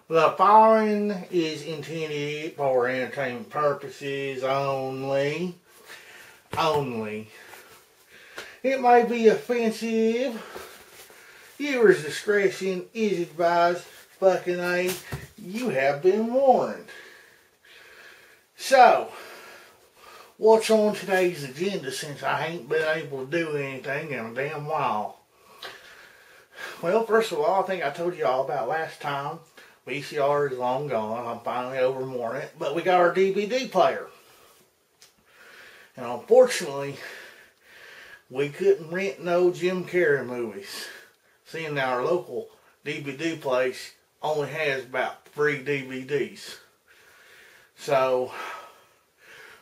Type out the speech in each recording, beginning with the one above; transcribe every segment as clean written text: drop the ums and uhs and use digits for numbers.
The following is intended for entertainment purposes only. It may be offensive. Viewers' discretion is advised. Fucking A, you have been warned. So, what's on today's agenda since I ain't been able to do anything in a damn while? Well, first of all, I think I told you all about last time. VCR is long gone. I'm finally overmooring it. But we got our DVD player. And unfortunately, we couldn't rent no Jim Carrey movies. Seeing our local DVD place only has about 3 DVDs. So,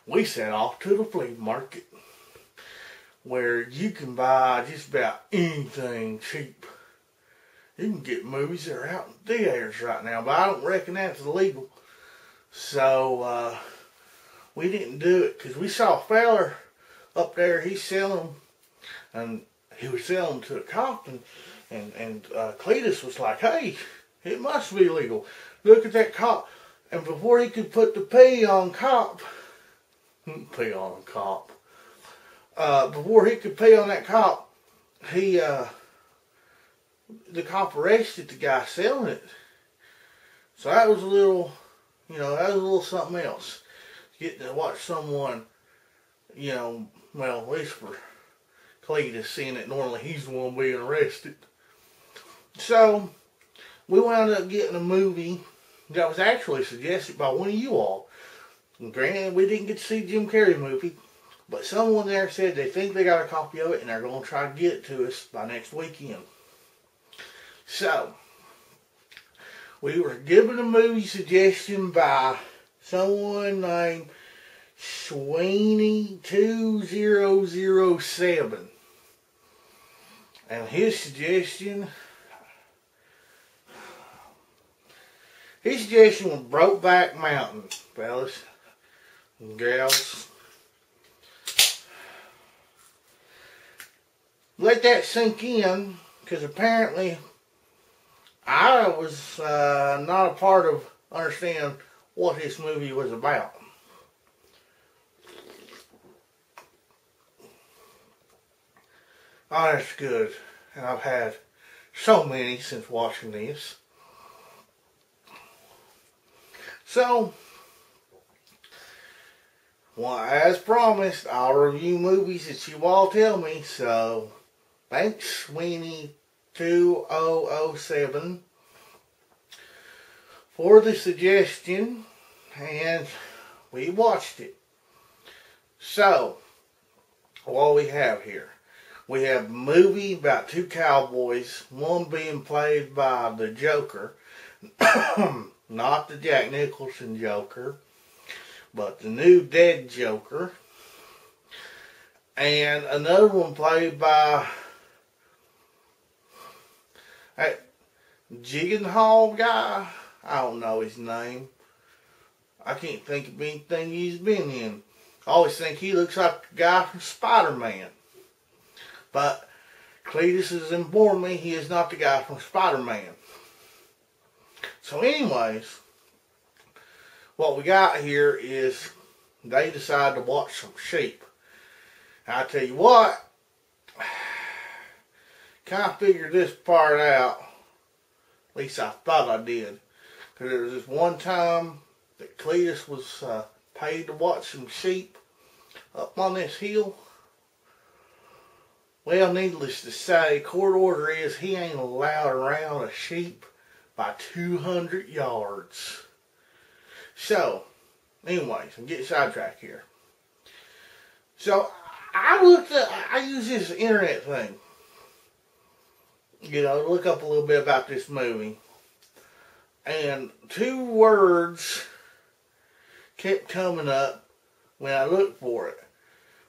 we set off to the flea market where you can buy just about anything cheap. You can get movies that are out in theaters right now, but I don't reckon that's illegal. So, we didn't do it because we saw a feller up there, he's selling them, and he was selling them to a cop, and Cletus was like, hey, it must be legal. Look at that cop. And before he could put the P on cop, before he could pee on that cop, the cop arrested the guy selling it. So that was a little, that was a little something else. Getting to watch someone, well, at least for Cletus, seeing that normally he's the one being arrested. So, we wound up getting a movie that was actually suggested by one of you all. And granted, we didn't get to see the Jim Carrey movie, but someone there said they think they got a copy of it and they're going to try to get it to us by next weekend. So, we were given a movie suggestion by someone named Sweeney2007. And his suggestion was Brokeback Mountain, fellas and gals. Let that sink in, because apparently I was not a part of understanding what this movie was about. Oh, that's good. And I've had so many since watching this. So, well, as promised, I'll review movies that you all tell me. So, thanks, Sweeney2007, for the suggestion. And we watched it. So, what we have here. We have a movie about 2 cowboys, one being played by the Joker, not the Jack Nicholson Joker, but the new dead Joker, and another one played by that Gyllenhaal guy. I don't know his name. I can't think of anything he's been in. I always think he looks like the guy from Spider-Man. But Cletus has informed me he is not the guy from Spider-Man. So anyways, what we got here is they decide to watch some sheep. And I tell you what, kind of figured this part out. At least I thought I did. Because there was this one time that Cletus was paid to watch some sheep up on this hill. Well, needless to say, court order is he ain't allowed around a sheep by 200 yards. So, anyways, I'm getting sidetracked here. So, I use this internet thing, to look up a little bit about this movie. And 2 words kept coming up when I looked for it.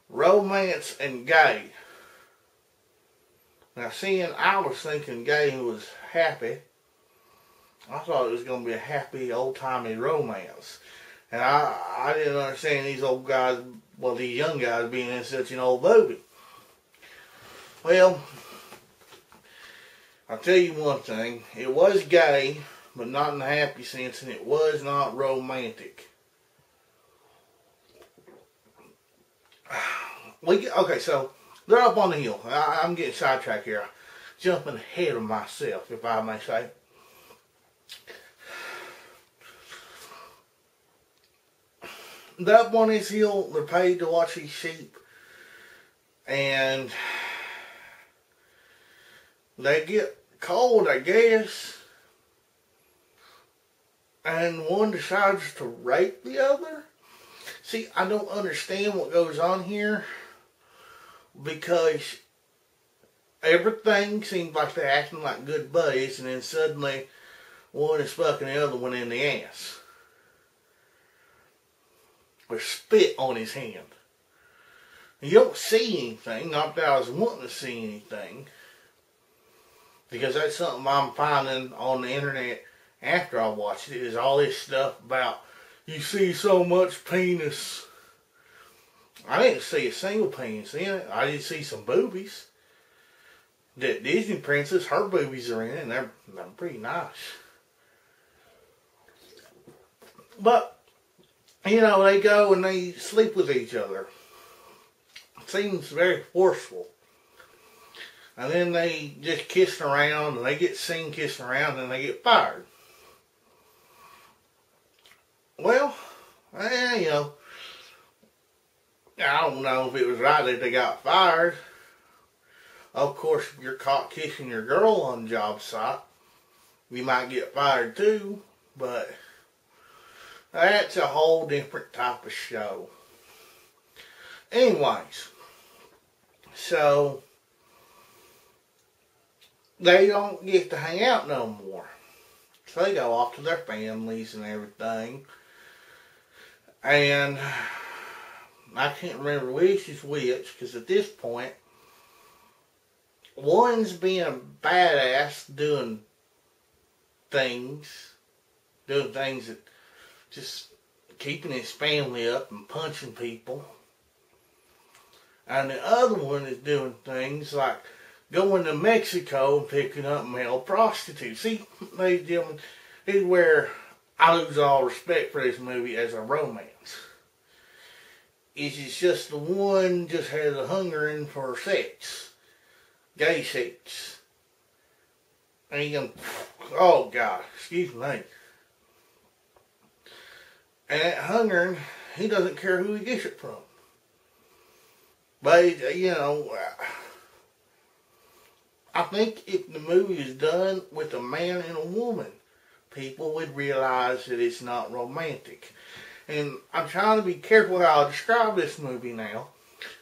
Romance and gay. Now, I was thinking gay was happy. I thought it was going to be a happy, old-timey romance. And I didn't understand these old guys, these young guys being in such an old movie. Well, I'll tell you one thing. It was gay, but not in the happy sense, and it was not romantic. Okay, so they're up on the hill. I'm getting sidetracked here. Jumping ahead of myself, if I may say. They're up on this hill. They're paid to watch these sheep. And they get cold, I guess. And one decides to rape the other. See, I don't understand what goes on here. Because everything seems like they're acting like good buddies. And then suddenly one is fucking the other one in the ass. With spit on his hand. You don't see anything. Not that I was wanting to see anything. Because that's something I'm finding on the internet after I watched it. Is all this stuff about you see so much penis. I didn't see a single penis in it. I did see some boobies. That Disney princess, her boobies are in it. And they're pretty nice. But you know, they go and they sleep with each other. It seems very forceful. And then they just kissing around, and they get seen kissing around, and they get fired. Well, you know, I don't know if it was right that they got fired. Of course, if you're caught kissing your girl on the job site, you might get fired too, but that's a whole different type of show. Anyways, so they don't get to hang out no more. So they go off to their families and everything. And I can't remember which is which, because at this point, one's being a badass doing things that just keeping his family up and punching people. And the other one is doing things like going to Mexico and picking up male prostitutes. See, ladies and gentlemen, this is where I lose all respect for this movie as a romance. It's just the one just has a hungering for sex. Gay sex. And, oh God, excuse me. And that hungering, he doesn't care who he gets it from. But, you know, I think if the movie is done with a man and a woman, people would realize that it's not romantic. And I'm trying to be careful how I describe this movie now.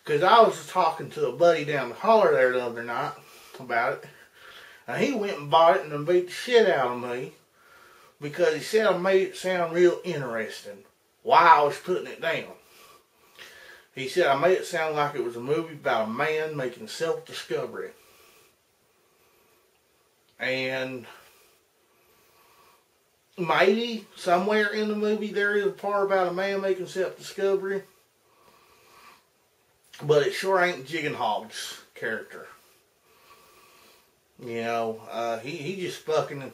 Because I was talking to a buddy down the holler there the other night about it. And he went and bought it and beat the shit out of me. Because he said I made it sound real interesting while I was putting it down. He said I made it sound like it was a movie about a man making self-discovery. And maybe somewhere in the movie there is a part about a man making self-discovery. But it sure ain't Jiggenhog's character. You know, he just fucking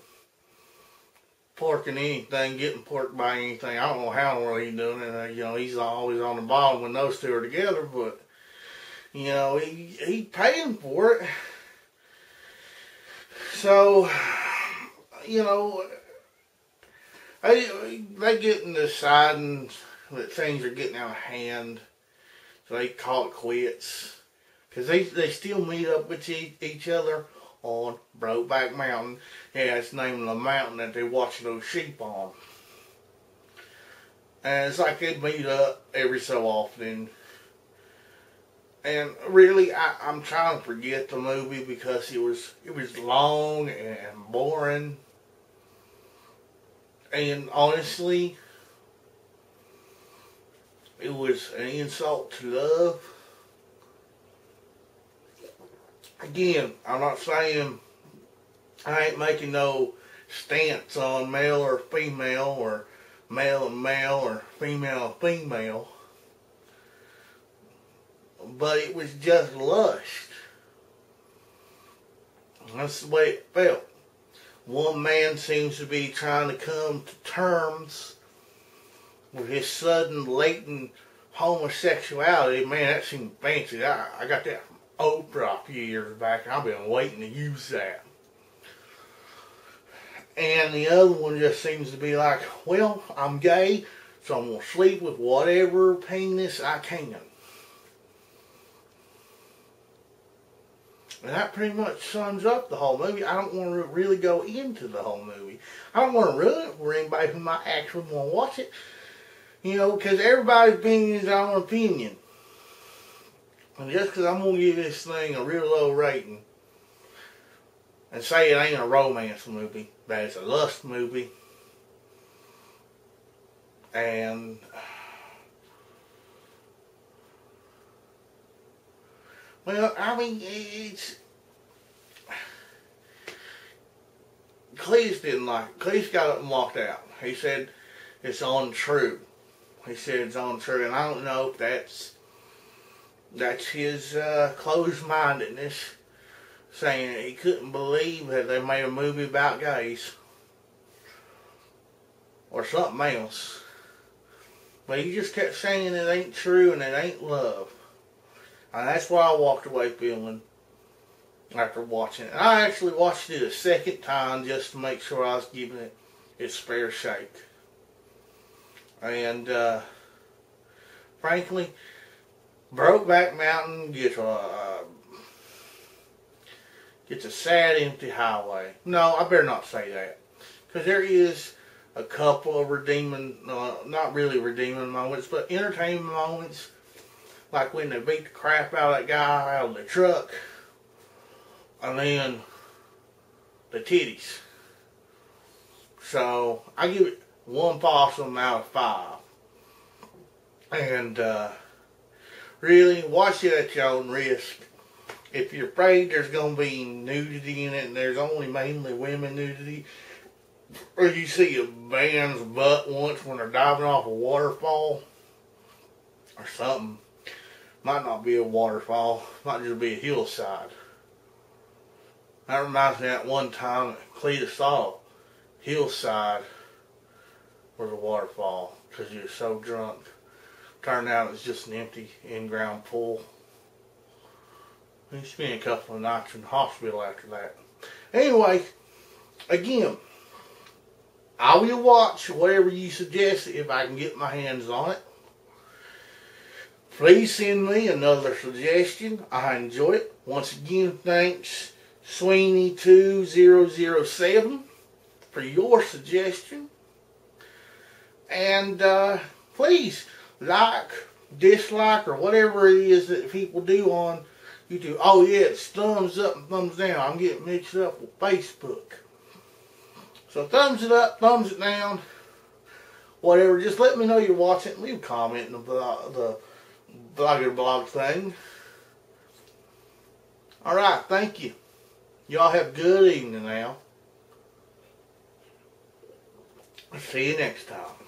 porking anything, getting porked by anything. I don't know how in the world he's doing it. You know, he's always on the bottom when those two are together, but, you know, he's paying for it. So, you know, they get in deciding that things are getting out of hand, so they call it quits. Because they still meet up with each other on Brokeback Mountain. Yeah, it's named the mountain that they watch those sheep on. And it's like they meet up every so often. And really, I'm trying to forget the movie because it was long and boring. And honestly, it was an insult to love. Again, I'm not saying I ain't making no stance on male or female or male and male or female and female. But it was just lust. That's the way it felt. one man seems to be trying to come to terms with his sudden latent homosexuality. Man, that seemed fancy. I got that from Oprah a few years back, and I've been waiting to use that. And the other one just seems to be like, well, I'm gay, so I'm going to sleep with whatever penis I can. And that pretty much sums up the whole movie. I don't want to really go into the whole movie. I don't want to ruin it for anybody who might actually want to watch it. You know, because everybody's opinion is their own opinion. And just because I'm going to give this thing a real low rating and say it ain't a romance movie, but it's a lust movie. And well, I mean, it's Cleese didn't like it. Cleese got up and walked out. He said it's untrue. He said it's untrue, and I don't know if that's his closed-mindedness, saying he couldn't believe that they made a movie about gays or something else. But he just kept saying it ain't true and it ain't love. And that's why I walked away feeling after watching it. And I actually watched it a second time just to make sure I was giving it its fair shake. And frankly, Brokeback Mountain gets a sad, empty highway. No, I better not say that, because there is a couple of redeeming, not really redeeming moments, but entertaining moments, like when they beat the crap out of that guy out of the truck, and then the titties. So I give it 1 possum out of 5. And really, watch it at your own risk. If you're afraid there's going to be nudity in it, and there's only mainly women nudity, or you see a man's butt once when they're diving off a waterfall, or something. Might not be a waterfall, might just be a hillside. That reminds me of that one time that Cletus saw a hillside was a waterfall, because he was so drunk. Turned out it was just an empty in-ground pool. He spent a couple of nights in the hospital after that. Anyway, again, I will watch whatever you suggest if I can get my hands on it. Please send me another suggestion. I enjoy it. Once again, thanks Sweeney2007 for your suggestion. And please like, dislike, or whatever it is that people do on YouTube. Oh yeah, it's thumbs up and thumbs down. I'm getting mixed up with Facebook. So thumbs it up, thumbs it down, whatever. Just let me know you're watching. Leave a comment in the blog thing. Alright, thank you. Y'all have a good evening now. See you next time.